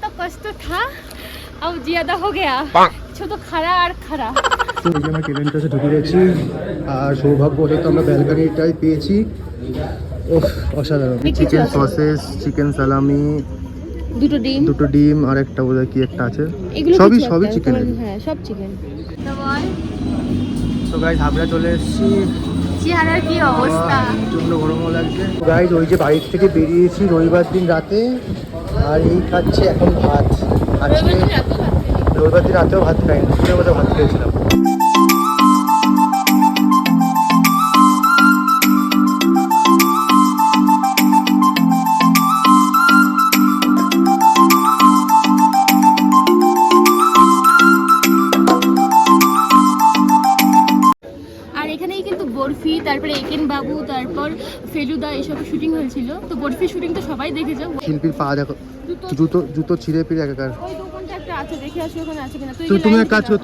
तो कष्ट था अब ज्यादा हो गया শুধু খাড়া আর খাড়া। তো এই যে আমরা কেভেন্টাসে ঢুকে গেছি আর সৌভাগ্যবশত আমরা ব্যালকনিটাই পেয়েছি। ওহ অসাধারণ। চিকেন সসেস, চিকেন সালামি, দুটো ডিম আর একটা বোধহয় কি একটা আছে, সবই চিকেন। হ্যাঁ সব চিকেন। তো গাইস হাবড়া চলে এসেছি। চেহারার কি অবস্থা, প্রচন্ড গরমও লাগছে। গাইস ওই যে বাড়ি থেকে বেরিয়েছি রবিবার দিন রাতে, আর এই খাচ্ছি এখন ভাত। আজকে রবিবার দিন রাতেও ভাত খাইনি, দুপুরের মধ্যে ভাত খেয়েছিলাম। বরফি, তারপরে একেন বাবু, তারপর ফেলুদা এসব শুটিং হয়েছিল। তো বরফি শুটিং তো সবাই দেখেছো। শিল্পীর পা দেখো, জুতো ছিঁড়ে পিড়ে একাকার। ওই দোকানটা একটা আছে, দেখে আসো ওখানে আছে কিনা। তুমি এক কাজ করো।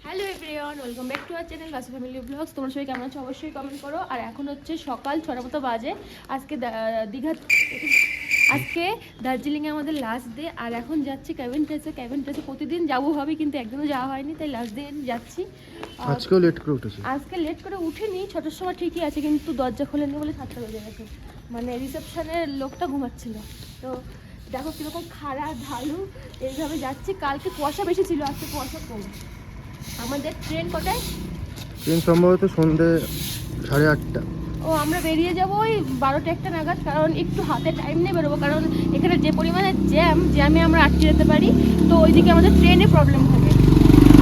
Hello everyone, welcome back to our channel Basu family blogs. তোমরা সবাই কেমন আছো অবশ্যই কমেন্ট করো। আর এখন হচ্ছে সকাল 6টা মতো বাজে। আজকে দার্জিলিংয়ে আমাদের লাস্ট ডে, আর এখন যাচ্ছি ক্যাভেন্টাসে প্রতিদিন যাবো হবে, কিন্তু একদিনও যাওয়া হয়নি, তাই লাস্ট ডে যাচ্ছি। আজকেও লেট করে উঠেছি। আজকে লেট করে উঠিনি, 6টার সময় ঠিকই আছে, কিন্তু দরজা খোলেনি বলে 7টা বেজে গেছে। মানে রিসেপশনের লোকটা ঘুমাচ্ছিল। তো দেখো কীরকম খাড়া ঢালু এইভাবে যাচ্ছি। কালকে কুয়াশা বেশি ছিল, আজকে কুয়াশা কম। আমাদের ট্রেন কটায়? ট্রেন সম্ভবত সন্ধ্যে 8:30। ও আমরা বেরিয়ে যাবো ওই 12টা 1টা নাগাদ, কারণ একটু হাতে টাইম নিয়ে বেরোবো, কারণ এখানে যে পরিমাণে জ্যামে আমরা আটকে যেতে পারি। তো ওইদিকে আমাদের ট্রেনে প্রবলেম হবে।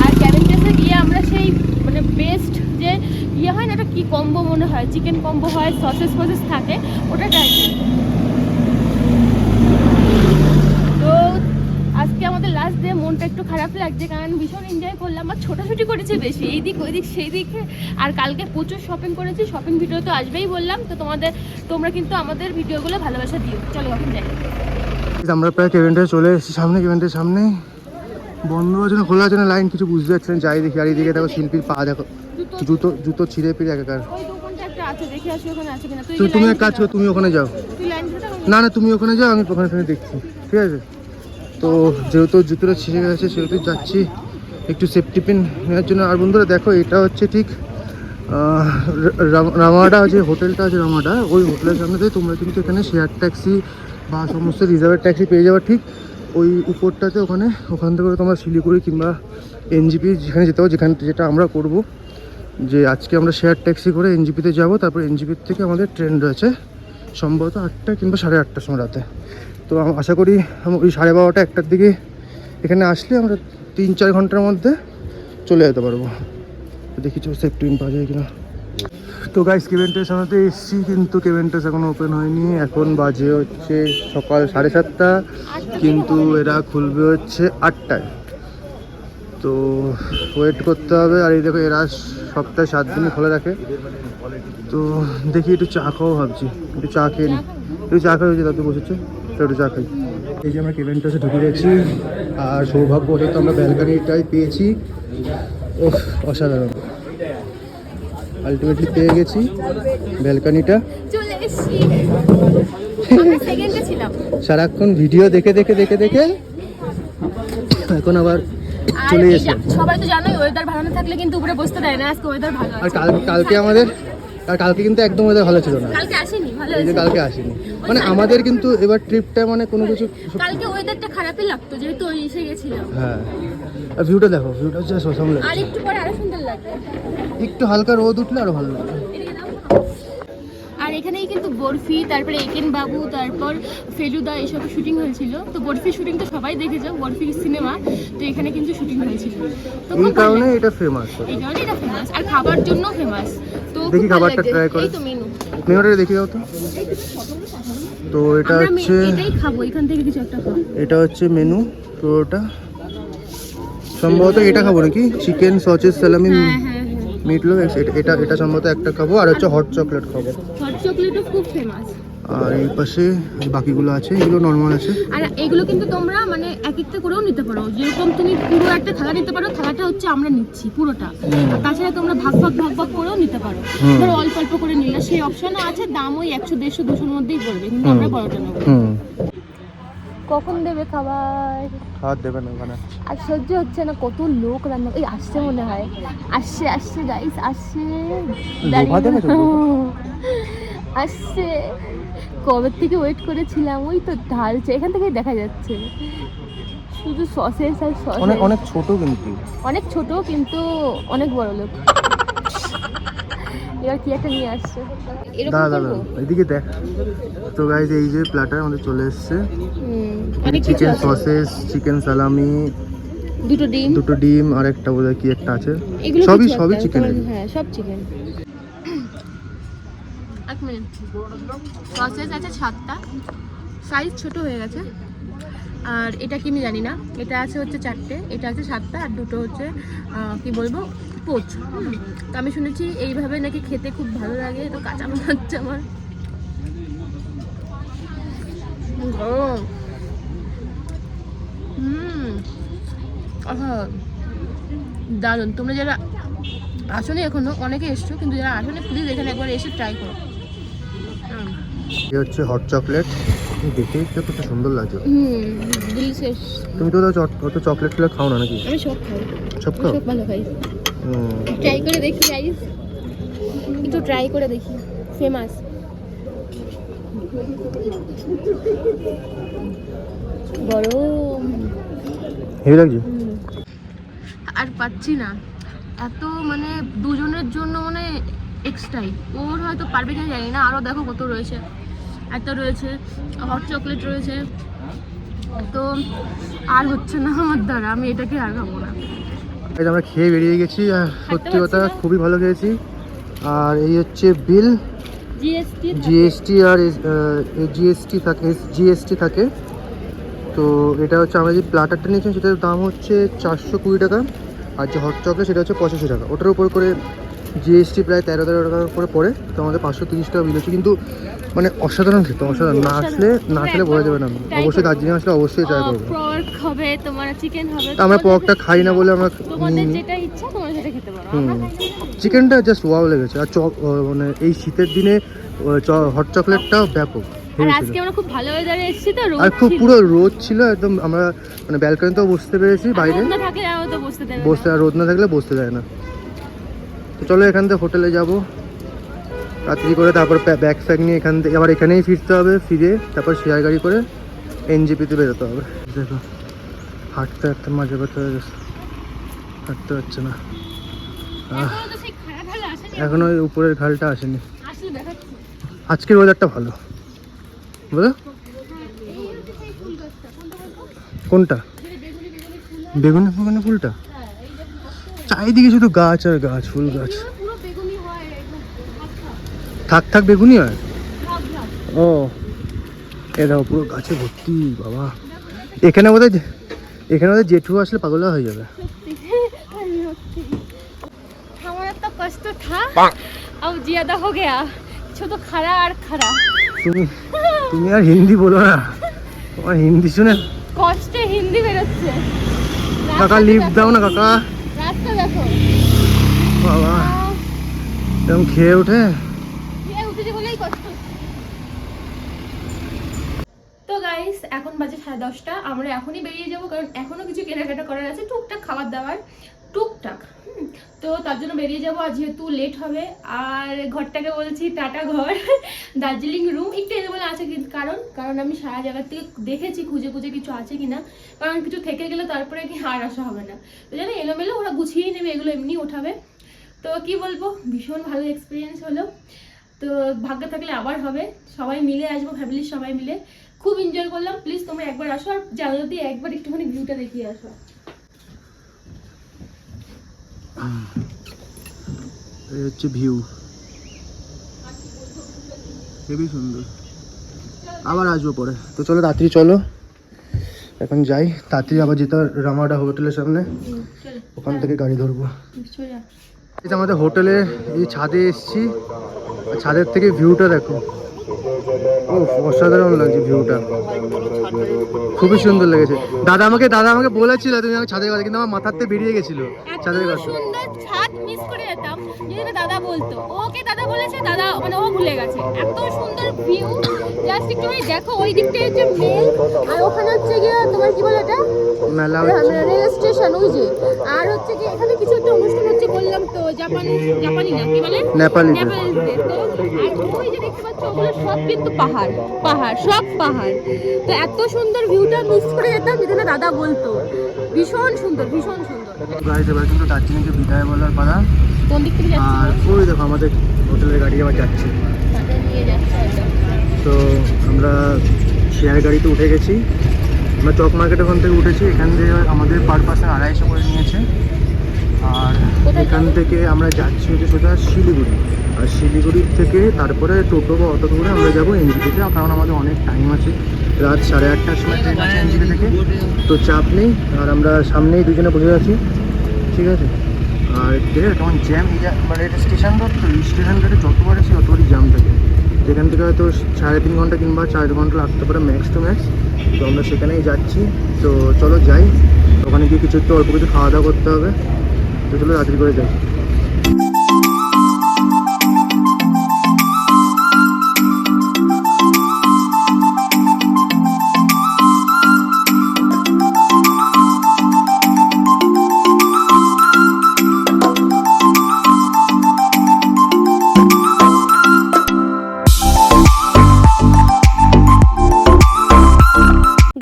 আর ক্যাভেন্টাসে গিয়ে আমরা সেই মানে বেস্ট যে হয় না, ওটা কী কম্বো মনে হয়, চিকেন কম্বো হয়, সসেস থাকে, ওটা ট্রাই করব। তো আজকে আমাদের লাস্ট ডে, মনটা একটু খারাপ লাগছে, কারণ ভীষণ এনজয় করলাম আর ছোটাছুটি করেছি বেশি, এইদিক ওইদিক সেই দিকে। আর কালকে প্রচুর শপিং করেছি, শপিং ভিডিও তো আসবেই বললাম। তো তোমরা কিন্তু আমাদের ভিডিওগুলো ভালোবাসা দিও। চলো এখন যাই। আমরা প্রায় কেভেন্টাসে চলে এসেছি, কেভেন্টাসের সামনে বন্ধ আছে না খোলা আছে না লাইন কিছু বুঝতে পারছি না। যাই দেখি, আর এইদিকে দেখো শিল্পীর পা দেখো, জুতো ছিঁড়ে পিড়ে একাকার। ওই দোকানটা একটা আছে, দেখে আসো ওখানে আছে কিনা। তুমি এক কাজ করো, তুমি ওখানে যাও। না তুমি ওখানে যাও, আমি ওখানে দেখছি, ঠিক আছে? তো যেহেতু জুতোটা ছিঁড়ে গেছে সেহেতু যাচ্ছি একটু সেফটি পিন নেওয়ার জন্য। আর বন্ধুরা দেখো, এটা হচ্ছে ঠিক রামাডা যে হোটেলটা আছে, রামাডা, ওই হোটেলের সামনে দিয়ে তোমরা কিন্তু এখানে শেয়ার ট্যাক্সি বা সমস্ত রিজার্ভের ট্যাক্সি পেয়ে যাবে। ঠিক ওই উপরটাতে ওখান থেকে তোমরা শিলিগুড়ি কিংবা এনজিপি যেখানে যেতে হবে, যেটা আমরা করব, যে আজকে আমরা শেয়ার ট্যাক্সি করে এনজিপিতে যাব। তারপর এনজিপির থেকে আমাদের ট্রেন রয়েছে সম্ভবত 8টা কিংবা 8:30 সময় রাতে। তো আশা করি ওই 12:30 1টার দিকে এখানে আসলে আমরা 3-4 ঘন্টার মধ্যে চলে যেতে পারবো। দেখি সেফটি পিন পাওয়া যায় কিনা। তো গাইস কেভেন্টাস আমাদের এসছি, কিন্তু কেভেন্টাস এখনো ওপেন হয়নি। এখন বাজে হচ্ছে সকাল 7:30, কিন্তু এরা খুলবে হচ্ছে 8টায়। তো ওয়েট করতে হবে। আর এই দেখো, এরা সপ্তাহে 7 দিনই খোলা রাখে। তো দেখি একটু চা খাওয়া ভাবছি, একটু চা খেয়ে নিই। একটু চা খাওয়া হয়েছে, তাতে বসেছে, একটু চা খাই। এই যে আমরা কেভেন্টাসে ঢুকে গেছি আর সৌভাগ্যবশত আমরা ব্যালকনিটাই পেয়েছি। ওহ অসাধারণ, আলটিমেটলি পেয়ে গেছি ব্যালকনিটা। চলে এসেছি, আমি সেকেন্ডে ছিলাম। সারাক্ষণ ভিডিও দেখে এখন আবার চলে এসেছি। সবাই তো জানোই ওয়েদার ভালো না থাকলে কিন্তু উপরে বসতে দেয় না। আজকে ওয়েদার ভালো আছে। আর কালকে কিন্তু একদম ওয়েদার ভালো ছিল না। কালকে আসেনি, ভালো এই যে কালকে আসেনি, মানে আমাদের কিন্তু এবার ট্রিপটা মানে কোনো কিছু। কালকে ওয়েদারটা খারাপই লাগতো যেহেতু ওই এসে গেছিলাম। হ্যাঁ, আর ভিউটা দেখো, ভিউটা হচ্ছে সোসাম লাগে। আর একটু পরে আরো সুন্দর লাগবে, একটু হালকা রোদ উঠলে আরো ভালো লাগবে। আর এখানেই কিন্তু বরফি, তারপরে একেন বাবু, তারপর ফেলুদা এসব শুটিং হয়েছিল। তো বরফি শুটিং তো সবাই দেখেছো, বরফি সিনেমা। তো এখানে কিন্তু শুটিং হয়েছিল, তো এই কারণে এটা ফেমাস। আর খাবার জন্য ফেমাস। তো দেখি খাবারটা ট্রাই করে। এই তো মেনুটা দেখি দাও তো। তো এটা হচ্ছে, এটাই খাবো, এখান থেকে কিছু একটা খাবো। এটা হচ্ছে মেনু পুরোটা। সম্ভবত এটা খাবো নাকি, চিকেন সসেস সালামি। হ্যাঁ, মিটলোফ এটা এটা সম্ভবত একটা খাবো, আর হচ্ছে হট চকলেট খাবো। হট চকলেটও খুব ফেমাস। আর এই পাশে বাকিগুলো আছে, এগুলো নর্মাল আছে। আর এগুলো কিন্তু তোমরা মানে এক একটা করেও নিতে পারো, যেরকম তুমি পুরো একটা থালা নিতে পারো, থালাটা হচ্ছে আমরা নিচ্ছি পুরোটা। আর তাছাড়া তোমরা ভাগ ভাগ করেও নিতে পারো, ধরো অল্প অল্প করে নিলে সেই অপশনও আছে। দাম ওই 100, 150, 200-র মধ্যেই পড়বে, কিন্তু আমরা বড়টা নেবো। কখন দেবে খাবার? খাবার দেবে না ওখানে। আর সহ্য হচ্ছে না, কত লোক রান্না। এই আসছে মনে হয়, আসছে গাইস, আসছে আসছে। কবে থেকে ওয়েট করেছিলাম, ওই তো ঢালছে, এখান থেকেই দেখা যাচ্ছে শুধু সসেস আর সস। অনেক ছোট, কিন্তু অনেক ছোট, কিন্তু অনেক বড় লোক। এবার কি একটা নিয়ে আসছে, এরকম করবো। এদিকে দেখ তো গাইস, এই যে প্ল্যাটার আমাদের চলে এসেছে। অনেক চিকেন সসেস, চিকেন সালামি, দুটো ডিম আর একটা বোধহয় কি একটা আছে। সবই চিকেন। হ্যাঁ, সব চিকেন। এক মিনিট, সসেস আছে 7টা, সাইজ ছোট হয়ে গেছে। আর এটা কি আমি জানি না, এটা আছে হচ্ছে 4টে, এটা আছে 7টা, আর দুটো হচ্ছে কি বলবো পোচ। তো আমি শুনেছি এইভাবে নাকি খেতে খুব ভালো লাগে, তো কাঁচা মনে হচ্ছে আমার। দারুণ। তোমরা যারা আসলে এখনো অনেকে এসছো, কিন্তু যারা আসলে প্লিজ এখানে একবার এসে ট্রাই করো। এই হচ্ছে হট চকলেট, দেখেই তো কত সুন্দর লাগছে। ডিলিশিয়াস। তুমি তো অত চকলেট খাও না নাকি? আমি সব খাই, সব খাও? সব ভালো খাই। ট্রাই করে দেখি গাইস, একটু ট্রাই করে দেখি। ফেমাস। গরম হেভি লাগছে। আর পাচ্ছি না এত, মানে দুজনের জন্য মানে এক্সট্রাই। ওর হয়তো পারবে কিনা জানি না। আরও দেখো কত রয়েছে, এত রয়েছে, হট চকলেট রয়েছে। তো আর হচ্ছে না আমার দ্বারা, আমি এটাকে আর খাবো না। আমরা খেয়ে বেরিয়ে গেছি, আর সত্যি কথা খুবই ভালো খেয়েছি। আর এই হচ্ছে বিল, জিএসটি আর জিএসটি থাকে। তো এটা হচ্ছে আমরা যে প্ল্যাটারটা নিয়েছি সেটার দাম হচ্ছে 420 টাকা, আর যে হট চকলেট সেটা হচ্ছে 85 টাকা। ওটার উপর করে জিএসটি প্রায় 13 টাকা করে পড়ে। তো আমাদের 530 টাকা বিল হচ্ছে, কিন্তু মানে অসাধারণ খেতে, অসাধারণ। না আসলে বোঝা যাবে না। অবশ্যই দার্জিলিং আসলে অবশ্যই ট্রাই করবো। পর্ক হবে, তোমার চিকেন হবে। আমরা পর্কটা খাই না বলে আমরা তোমাদের যেটা ইচ্ছা তোমরা সেটা খেতে পারো। চিকেনটা জাস্ট ওয়াও লেগেছে। আর মানে এই শীতের দিনে হট চকলেটটাও ব্যাপক। আর আজকে আমরা খুব ভালো ওয়েদারে এসেছি, তো রোদ আর খুব পুরো রোদ ছিল একদম। আমরা মানে ব্যালকনিতেও বসতে পেরেছি, বাইরে রোদ না থাকলে তো বসতে, আর রোদ না থাকলে বসতে দেয় না। তো চলো এখান থেকে হোটেলে যাবো রাত্রি করে, তারপর ব্যাগ ফ্যাগ নিয়ে এখান থেকে আবার এখানেই ফিরতে হবে। ফিরে তারপর শেয়ার গাড়ি করে এনজিপিতে বেরোতে হবে। দেখো হাঁটতে হাঁটতে মাঝে কথা হয়ে গেছে, হাঁটতে হচ্ছে না। এখনো ওই উপরের ঘালটা আসেনি। আজকের ওয়েদারটা ভালো, বুঝলো? কোনটা? বেগুনি বেগুনি ফুলটা? চারিদিকে শুধু গাছ আর গাছ, ফুল গাছ। থাক বেগুনি হয়। ও এ দেখো পুরো গাছে ভর্তি। বাবা, এখানে বোধহয় জেঠু আসলে পাগলা হয়ে যাবে। हमारा तो कष्ट था, अब ज्यादा हो गया। तो खरा और खरा। তুমি আর হিন্দি বলো না, তোমার হিন্দি শুনে কষ্টে হিন্দি বেরোচ্ছে। কাকা লিফট দাও না কাকা। রাস্তা দেখো বাবা, এরকম খেয়ে উঠেছে বলেই কষ্ট। তো গাইস, এখন বাজে 10:30। আমরা এখনই বেরিয়ে যাবো, কারণ এখনো কিছু কেনাকাটা করার আছে, টুকটাক খাবার দাবার, টুকটাক। তো তার জন্য বেরিয়ে যাবো, আর যেহেতু লেট হবে। আর ঘরটাকে বলছি টাটা ঘর, দার্জিলিং রুম একটু এলোমেলো আছে, কারণ আমি সারা জায়গা থেকে দেখেছি খুঁজে কিছু আছে কিনা, কারণ কিছু থেকে গেলে তারপরে কি আর আসা হবে না। তো জানো এলোমেলো, ওরা গুছিয়ে নেবে, এগুলো এমনি ওঠাবে। তো কি বলবো, ভীষণ ভালো এক্সপিরিয়েন্স হলো। তো ভাগ্য থাকলে আবার হবে, সবাই মিলে আসবো, ফ্যামিলির সবাই মিলে। খুব এনজয় করলাম। প্লিজ তোমরা একবার আসো, আর জানলা দিয়ে একবার একটুখানি ভিউটা দেখিয়ে আসো। এই হচ্ছে ভিউ, খুবই সুন্দর। আবার আসবো পরে। তো চলো রাত্রি, চলো এখন যাই। তাড়াতাড়ি আবার যেতে রামাডা হোটেলের সামনে, ওখান থেকে গাড়ি ধরবো। এই যে আমাদের হোটেলে এই ছাদে এসেছি, ছাদের থেকে ভিউটা দেখো, ও অসাধারণ লাগছে ভিউটা, খুবই সুন্দর লেগেছে। দাদা আমাকে বলেছিল তুমি আমাকে ছাদের কথা, কিন্তু আমার মাথার থেকে বেরিয়ে গেছিল ছাদের কথা। সুন্দর ছাদ মিস করে যেতাম যদি না দাদা বলতো। ওকে দাদা বলেছে, দাদা মানে ও ভুলে গেছে। এত সুন্দর ভিউ, জাস্ট একটু দেখো ওই দিকটা হচ্ছে মেল, আর ওখানে হচ্ছে গিয়ে তোমার কি বলে এটা মেলা রেল স্টেশন, ওই যে। আর হচ্ছে কি এখানে কিছু একটা অনুষ্ঠান হচ্ছে, বললাম তো জাপানি না কি বলে নেপালিদের। তো আর ওই যে দেখতে পাচ্ছ ওগুলো সব কিন্তু পাহাড় পাহাড়, সব পাহাড়। তো এত সুন্দর ভিউটা মিস করে যেতাম যদি না দাদা বলতো। ভীষণ সুন্দর, ভীষণ সুন্দর। গাড়ি এবার কিন্তু দার্জিলিংকে বিদায় বলার পালা। কোন দিক থেকে যাচ্ছি? আর ওই দেখো আমাদের হোটেলের গাড়ি আবার যাচ্ছে। তাদের নিয়ে যাচ্ছে হয়তো। তো আমরা শেয়ার গাড়িতে উঠে গেছি, আমরা চক মার্কেট ওখান থেকে উঠেছি। এখান থেকে আমাদের পার পার্সন 250 করে নিয়েছে। আর এখান থেকে আমরা যাচ্ছি হচ্ছে সোজা শিলিগুড়ি, আর শিলিগুড়ির থেকে তারপরে টোটো বা অটো করে আমরা যাবো এনজিপিতে, কারণ আমাদের অনেক টাইম আছে। রাত 8:30টার সময় ট্রেন আছে এনজিপি থেকে, তো চাপ নেই। আর আমরা সামনেই দুজনে বসে আছি, ঠিক আছে। আর দেখে তখন জ্যাম, মানে এটা স্টেশন ধর, তো স্টেশন ধরে যতবার আসি ততবারই জ্যাম থাকে। যেখান থেকে হয়তো 3.5 ঘন্টা কিংবা 4 ঘন্টা লাগতে পারে ম্যাক্স টু ম্যাক্স। তো আমরা সেখানেই যাচ্ছি, তো চলো যাই। ওখানে গিয়ে কিছু একটু অল্প কিছু খাওয়া দাওয়া করতে হবে, তো চলো রাত্রি করে যাই।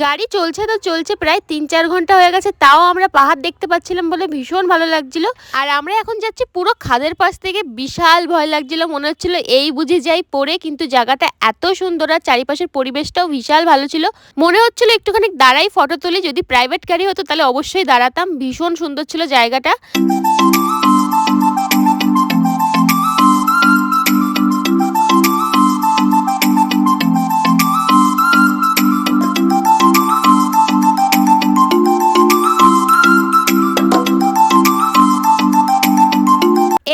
গাড়ি চলছে তো চলছে, প্রায় 3-4 ঘন্টা হয়ে গেছে, তাও আমরা পাহাড় দেখতে পাচ্ছিলাম বলে ভীষণ ভালো লাগছিল। আর আমরা এখন যাচ্ছি পুরো খাদের পাশ থেকে, বিশাল ভয় লাগছিল, মনে হচ্ছিল এই বুঝে যাই পড়ে, কিন্তু জায়গাটা এত সুন্দর আর চারিপাশের পরিবেশটাও বিশাল ভালো ছিল। মনে হচ্ছিল একটুখানি দাঁড়াই ফটো তুলি, যদি প্রাইভেট গাড়ি হতো তাহলে অবশ্যই দাঁড়াতাম। ভীষণ সুন্দর ছিল জায়গাটা।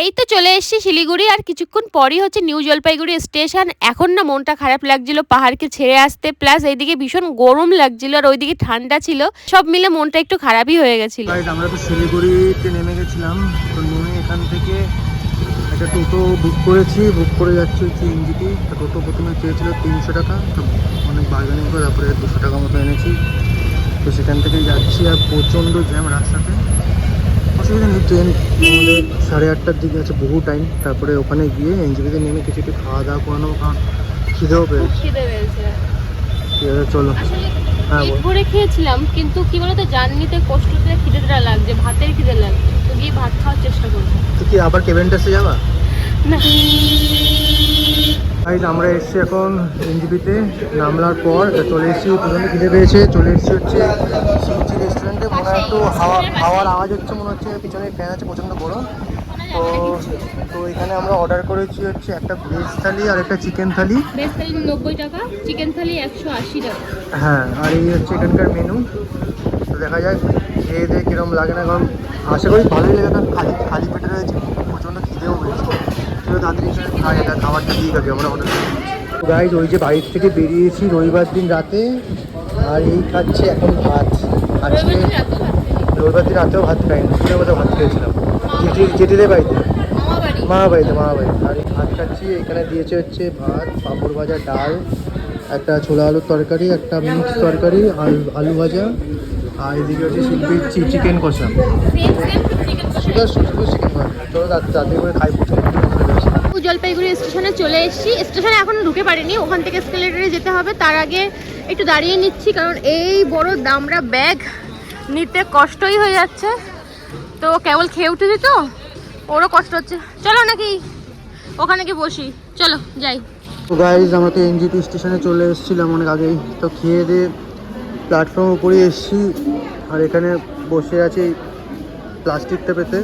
এই তো চলে এসেছি শিলিগুড়ি, আর কিছুক্ষণ পরই হচ্ছে নিউ জলপাইগুড়ি স্টেশন। এখন না মনটা খারাপ লাগছিল পাহাড়কে ছেড়ে আসতে, প্লাস এইদিকে ভীষণ গরম লাগছিল আর ওইদিকে ঠান্ডা ছিল, সব মিলে মনটা একটু খারাপই হয়ে গেছিল। আমরা তো শিলিগুড়িতে নেমে গেছিলাম, তো নেমে এখান থেকে একটা টোটো বুক করেছি, বুক করে যাচ্ছি হচ্ছে এনজিপি। তো টোটো প্রথমে চেয়েছিল 300 টাকা, তো অনেক বার্গেনিং করে তারপরে 200 টাকা মতো এনেছি। তো সেখান থেকেই যাচ্ছি, আর প্রচণ্ড জ্যাম রাস্তাতে, অসুবিধা নেই। ট্রেন আমাদের 8:30টার দিকে আছে, বহু টাইম। তারপরে ওখানে গিয়ে এনজিপিতে নেমে কিছু একটু খাওয়া দাওয়া করানো, কারণ খিদেও পেয়েছে। ঠিক আছে চলো। হ্যাঁ পেট ভরে খেয়েছিলাম, কিন্তু কি বলতো জার্নিতে কষ্টতে খিদেটা লাগছে, ভাতের খিদে লাগছে, তো গিয়ে ভাত খাওয়ার চেষ্টা করবো। তো কি আবার কেভেন্টাসে যাবা? না, আমরা এসেছি এখন এনজিপিতে, নামলার পর চলে এসেছি, প্রচণ্ড খিদে পেয়েছে, চলে এসেছি হচ্ছে সিউচি রেস্টুরেন্টে। মনে হয় একটু হাওয়ার আওয়াজ হচ্ছে, মনে হচ্ছে পিছনে ফ্যান আছে, প্রচণ্ড গরম। তো এখানে আমরা অর্ডার করেছি হচ্ছে একটা ভেজ থালি আর একটা চিকেন থালি। ভেজ থালি 90 টাকা, চিকেন থালি 180 টাকা। হ্যাঁ, আর এই হচ্ছে এখানকার মেনু। তো দেখা যাক খেয়ে দিয়ে কীরকম লাগে না, কারণ আশা করি ভালোই লাগে, কারণ খালি পেটে রয়েছে, প্রচণ্ড খিদেও পেয়েছে। সেটা তাড়াতাড়ি খাই, এটা খাবারটা দিয়ে থাকে আমরা অর্ডার করি। গাইজ ওই যে বাড়ির থেকে বেরিয়েছি রবিবার দিন রাতে, আর এই খাচ্ছে এখন ভাত। আজকে রবিবার দিন রাতেও ভাত খাইনি, দুপুরের মধ্যে ভাত খেয়েছিলাম জেঠিদের বাড়িতে, মামা বাড়িতে। আর এই ভাত খাচ্ছি, এখানে দিয়েছে হচ্ছে ভাত, পাঁপড় ভাজা, ডাল, একটা ছোলা আলুর তরকারি, একটা মিক্স তরকারি, আলু ভাজা, আর এদিকে হচ্ছে শিল্পীর চিকেন কষা। শুধু চিকেন ভাজা। চলো রাতে করে খাই। জলপাইগুড়ি স্টেশনে চলে এসেছি। স্টেশনে এখনো ঢুকে পারিনি, ওখান থেকে এসকেলেটরে যেতে হবে। তার আগে একটু দাঁড়িয়ে নিচ্ছি, কারণ এই বড় দামড়া ব্যাগ নিতে কষ্টই হয়ে যাচ্ছে। তো কেবল খেয়ে উঠেছি তো ওরও কষ্ট হচ্ছে। চলো নাকি ওখানে গিয়ে বসি, চলো যাই। তো গাইজ আমরা তো এনজিপি স্টেশনে চলে এসেছিলাম অনেক আগেই, তো খেয়ে দিয়ে প্ল্যাটফর্মের উপরে এসেছি, আর এখানে বসে আছি প্লাস্টিকটা পেতে।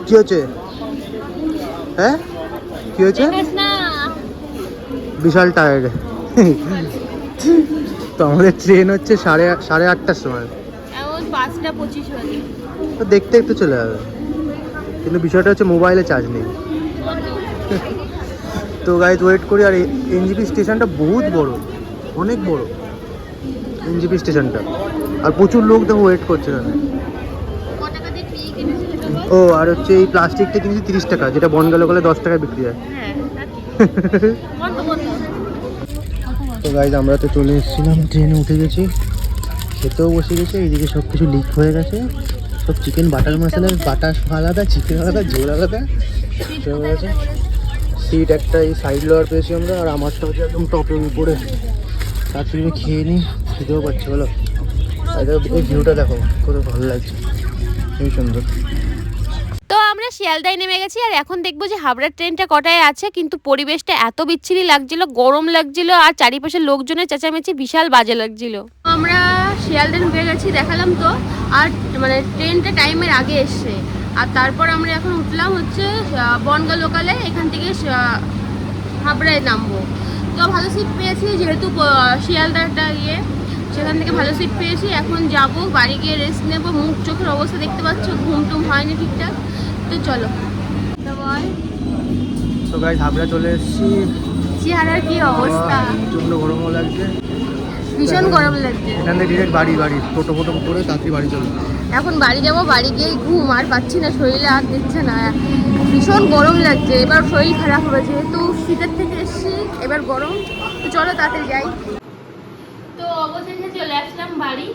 কী হচ্ছে? হ্যাঁ কী হয়েছে? বিশাল টায়ার্ড। তো আমাদের ট্রেন হচ্ছে 8:30টার সময়, এমন 5:25 বাজে। তো দেখতে একটু চলে যাবে। কিন্তু বিষয়টা হচ্ছে মোবাইলে চার্জ নেই। তো গাইজ ওয়েট করি। আর এনজিপি স্টেশনটা বহুত বড়, অনেক বড় এনজিপি স্টেশনটা, আর প্রচুর লোক দেখো ওয়েট করছে এখানে। ও আর হচ্ছে এই প্লাস্টিকটা কিনেছি 30 টাকা, যেটা বনগাঁ লোকালে 10 টাকায় বিক্রি হয়। তো গাইজ আমরা তো চলে এসেছিলাম, ট্রেনে উঠে গেছি, খেতেও বসে গেছে। এইদিকে সব কিছু লিক হয়ে গেছে, সব চিকেন বাটার মশলার বাটা আলাদা, চিকেন আলাদা, ঝোল আলাদা হয়ে গেছে। সিট একটা এই সাইড লোয়ার পেয়েছি আমরা, আর আমারটা হচ্ছে একদম টপের উপরে। তার থেকে খেয়ে নিই, খেতেও পাচ্ছি বলো। আর এই ভিউটা দেখো কত ভালো লাগছে, খুবই সুন্দর। তো আমরা শিয়ালদায় নেমে গেছি, আর এখন দেখবো যে হাবড়ার ট্রেনটা কটায় আছে। কিন্তু পরিবেশটা এত বিচ্ছিরি লাগছিল, গরম লাগছিল, আর চারিপাশে লোকজনের চেঁচামেচি বিশাল বাজে লাগছিল। আমরা শিয়ালদা ঢুকে গেছি, দেখালাম তো। আর মানে ট্রেনটা টাইমের আগে এসছে। আর তারপর আমরা এখন উঠলাম হচ্ছে বনগাঁ লোকালে, এখান থেকে হাবড়ায় নামবো। তো ভালো সিট পেয়েছি, যেহেতু শিয়ালদাটা সেখান থেকে ভালো সিট পেয়েছি। এখন যাব বাড়ি গিয়ে রেস্ট নেবো। মুখ চোখের অবস্থা দেখতে পাচ্ছ, ঘুম টুম হয়নি ঠিকঠাক। তো চলো। তো গাইজ হাবড়া চলে এসেছি। চেহারার কি অবস্থা, প্রচন্ড গরমও লাগছে, ভীষণ গরম লাগছে। এখান থেকে ডিরেক্ট বাড়ি টোটো ফোটো করে তাড়াতাড়ি বাড়ি চলো। এখন বাড়ি যাব, বাড়ি গিয়ে ঘুম আর পাচ্ছি না, শরীরে আর দিচ্ছে না, ভীষণ গরম লাগছে। এবার শরীর খারাপ হবে, যেহেতু শীতের থেকে এসছি, এবার গরম। তো চলো তাড়াতাড়ি যাই। তো অবশেষে চলে আসলাম বাড়ি।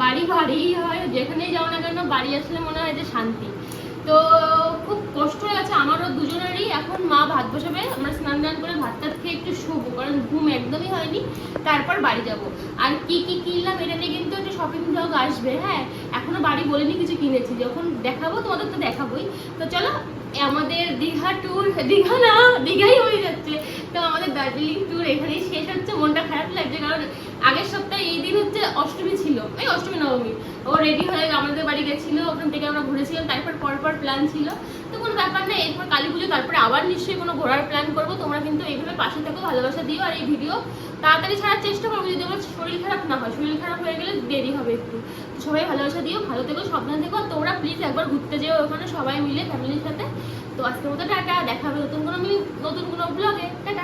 বাড়িই হয়, যেখানেই যাও না কেন বাড়ি আসলে মনে হয় যে শান্তি। তো খুব কষ্ট হয়ে গেছে আমারও, দুজনেরই। এখন মা ভাত বসাবে, আমরা স্নান দান করে ভাত টাত খেয়ে একটু শুবো, কারণ ঘুম একদমই হয়নি। তারপর বাড়ি যাব। আর কি কি কিনলাম এটা নিয়ে কিন্তু একটা শপিং ব্লগ আসবে। হ্যাঁ, এখনো বাড়ি বলিনি কিছু কিনেছি, যখন দেখাবো তোমাদের তো দেখাবোই। তো চলো, আমাদের দীঘা ট্যুর, দীঘা না দীঘাই হয়ে যাচ্ছে। তো আমাদের দার্জিলিং ট্যুর এখানেই শেষ হচ্ছে। মনটা খারাপ লাগছে, কারণ আগের সপ্তাহে এই দিন হচ্ছে অষ্টমী ছিল, এই অষ্টমী নবমী। ও রেডি হয়ে আমাদের বাড়ি গেছিল, ওখান থেকে আমরা ঘুরেছিলাম। তারপর পরপর প্ল্যান ছিল, তো কোনো ব্যাপার না। এরপর কালী পুজো, তারপরে আবার নিশ্চয়ই কোনো ঘোরার প্ল্যান করবো। তোমরা কিন্তু এইভাবে পাশে থাকো, ভালোবাসা দিও। আর এই ভিডিও তাড়াতাড়ি ছাড়ার চেষ্টা করবো, যদি আমার শরীর খারাপ না হয়। শরীর খারাপ হয়ে গেলে দেরি হবে একটু। তো সবাই ভালোবাসা দিও, ভালো থেকো, সাবধানে থেকো। তোমরা প্লিজ একবার ঘুরতে যেও ওখানে সবাই মিলে ফ্যামিলির সাথে। তো আজকের মতো টাটা, দেখা হবে নতুন কোনো ব্লগে। টাটা।